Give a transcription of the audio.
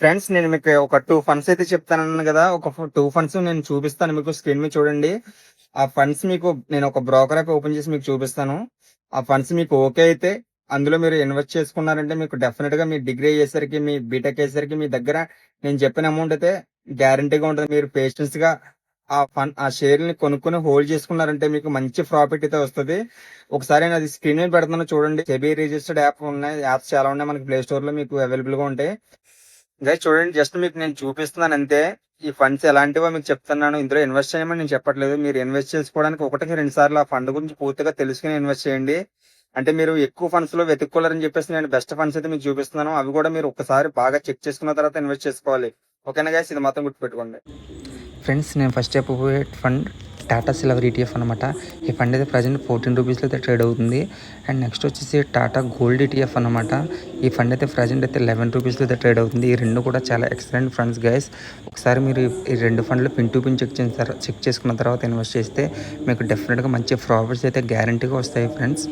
Friends నేను మీకు ఒక 2 ఫండ్స్ అయితే చెప్తానన్నాను కదా! ఒక 2 ఫండ్స్ నేను చూపిస్తాను మీకు స్క్రీన్ మీద చూడండి. ఆ ఫండ్స్ మీకు నేను ఒక బ్రోకర్ యాప్ ఓపెన్ చేసి మీకు చూపిస్తాను. ఆ ఫండ్స్ మీకు ఓకే అయితే అందులో మీరు ఇన్వెస్ట్ చేసుకున్నారంటే మీకు డెఫినిట్‌గా మీ డిగ్రీ అయ్యేసరికి, మీ బీటెక్ అయ్యేసరికి మీ దగ్గర నేను చెప్పిన అమౌంట్ అయితే గ్యారంటీగా ఉంటది. మీరు పేషెన్స్‌గా ఆ షేర్‌ని కొనుక్కొని హోల్డ్ చేసుకున్నారంటే మీకు మంచి ప్రాఫిట్ అయితే వస్తది. ఒకసారి నేను అది స్క్రీన్ మీద పెడుతున్నాను చూడండి. సెబీ రిజిస్టర్డ్ యాప్ ఉన్నాయి. యాప్స్ చాలా ఉన్నాయి మనకి ప్లే స్టోర్‌లో మీకు అవైలబుల్‌గా ఉంటాయి. గైస్ చూడండి జస్ట్ మీకు నేను చూపిస్తున్నాను అంతే. ఈ ఫండ్స్ ఎలాంటివో మీకు చెప్తున్నాను. ఇందులో ఇన్వెస్ట్ చేయమని నేను చెప్పట్లేదు. మీరు ఇన్వెస్ట్ చేసుకోవడానికి ఒకటికి 2 సార్లు ఆ ఫండ్ గురించి పూర్తిగా తెలుసుకొని ఇన్వెస్ట్ చేయండి. అంటే మీరు ఎక్కువ ఫండ్స్‌లో వెతుక్కోలేరని చెప్పేసి నేను బెస్ట్ ఫండ్స్ అయితే మీకు చూపిస్తున్నాను. అవి కూడా మీరు ఒక్కసారి బాగా చెక్ చేసుకున్న తర్వాత ఇన్వెస్ట్ చేసుకోవాలి. ఓకేనా గైస్ ఇది మాత్రం గుర్తుపెట్టుకోండి. ఫ్రెండ్స్ నేను ఫస్ట్ చెప్పబోయే ఫండ్ టాటా సిల్వర్ ఈటీఎఫ్ అనమాట. ఈ ఫండ్ అయితే ప్రజెంట్ 14 రూపీస్లో అయితే ట్రేడ్ అవుతుంది. అండ్ నెక్స్ట్ వచ్చేసి టాటా గోల్డ్ ఈటీఎఫ్ అనమాట. ఈ ఫండ్ అయితే ప్రజెంట్ అయితే 11 రూపీస్లో అయితే ట్రేడ్ అవుతుంది. ఈ రెండు కూడా చాలా ఎక్సలెంట్ ఫండ్స్ గైస్. ఒకసారి మీరు ఈ రెండు ఫండ్లు పిన్ టు పిన్ చెక్ చేసుకున్న తర్వాత ఇన్వెస్ట్ చేస్తే మీకు డెఫినెట్గా మంచి ప్రాఫిట్స్ అయితే గ్యారంటీగా వస్తాయి ఫ్రెండ్స్.